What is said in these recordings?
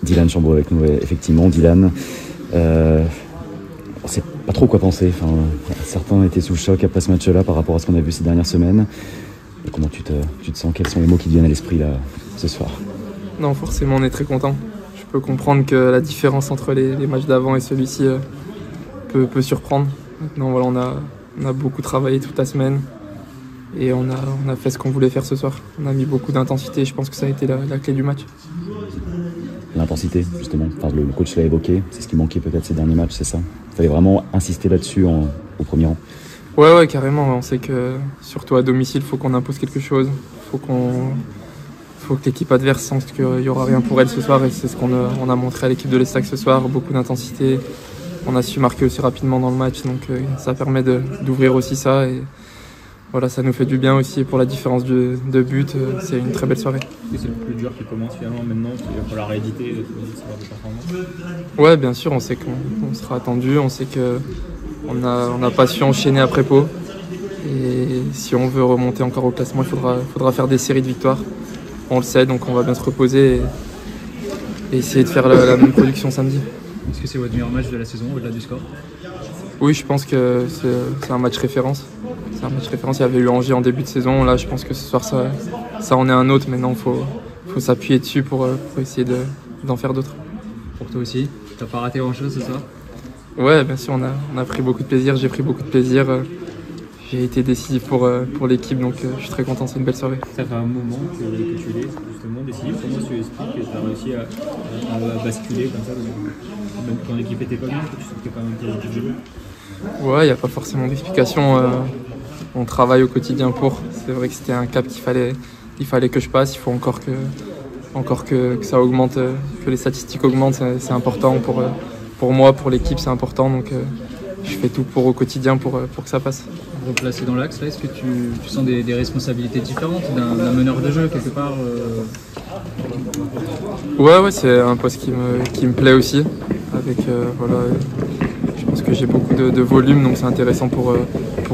Dylan Chambaud avec nous, effectivement. Dylan, on ne sait pas trop quoi penser. Enfin, certains étaient sous le choc après ce match-là par rapport à ce qu'on a vu ces dernières semaines. Et comment tu te sens? Quels sont les mots qui te viennent à l'esprit là, ce soir? Non, forcément, on est très content. Je peux comprendre que la différence entre les matchs d'avant et celui-ci peut surprendre. Maintenant, voilà, on a beaucoup travaillé toute la semaine et on a fait ce qu'on voulait faire ce soir. On a mis beaucoup d'intensité. Je pense que ça a été la clé du match. L'intensité, justement. Enfin, le coach l'a évoqué. C'est ce qui manquait peut-être ces derniers matchs, c'est ça? Il fallait vraiment insister là-dessus au premier rang. Ouais, carrément. On sait que surtout à domicile, il faut qu'on impose quelque chose. Faut que l'équipe adverse sente qu'il n'y aura rien pour elle ce soir. Et c'est ce qu'on a montré à l'équipe de l'Estac ce soir. Beaucoup d'intensité. On a su marquer aussi rapidement dans le match. Donc ça permet d'ouvrir aussi ça. Et voilà, ça nous fait du bien aussi pour la différence de but. C'est une très belle soirée. Et c'est le plus dur qui commence finalement maintenant, il va falloir rééditer ce genre de performance. Ouais, bien sûr, on sait qu'on sera attendu, on sait qu'on n'a pas su enchaîner après Pau. Et si on veut remonter encore au classement, il faudra faire des séries de victoires. On le sait, donc on va bien se reposer et essayer de faire la même production samedi. Est-ce que c'est votre meilleur match de la saison au-delà du score? Oui, je pense que c'est un match référence. C'est un match référence. Il y avait eu Angers en début de saison. Là, je pense que ce soir, ça en est un autre. Maintenant, il faut s'appuyer dessus pour essayer d'en faire d'autres. Pour toi aussi, t'as pas raté grand-chose ce soir? Ouais, bien sûr, on a pris beaucoup de plaisir. J'ai pris beaucoup de plaisir. J'ai été décisif pour l'équipe, donc je suis très content. C'est une belle soirée. Ça fait un moment que tu es justement décisif. Comment tu expliques que tu as réussi à basculer comme ça, même quand l'équipe était pas bien, que tu sentais quand même que tu jouais? Ouais, il n'y a pas forcément d'explication. On travaille au quotidien pour. C'est vrai que c'était un cap qu'il fallait que je passe. Il faut encore que ça augmente, que les statistiques augmentent. C'est important pour moi, pour l'équipe, c'est important. Donc je fais tout au quotidien pour que ça passe. Replacé dans l'axe, là, est-ce que tu sens des responsabilités différentes d'un meneur de jeu quelque part? Ouais, c'est un poste qui me plaît aussi. Avec voilà. Je pense que j'ai beaucoup de volume, donc c'est intéressant pour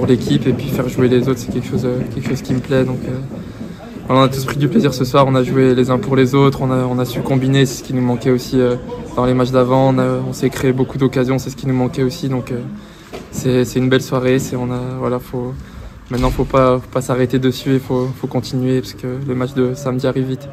l'équipe. Et puis faire jouer les autres, c'est quelque chose qui me plaît. Donc, on a tous pris du plaisir ce soir. On a joué les uns pour les autres. On a su combiner, c'est ce qui nous manquait aussi dans les matchs d'avant. On s'est créé beaucoup d'occasions, c'est ce qui nous manquait aussi. Donc c'est une belle soirée. Maintenant, faut pas s'arrêter dessus. Il faut continuer parce que le match de samedi arrive vite.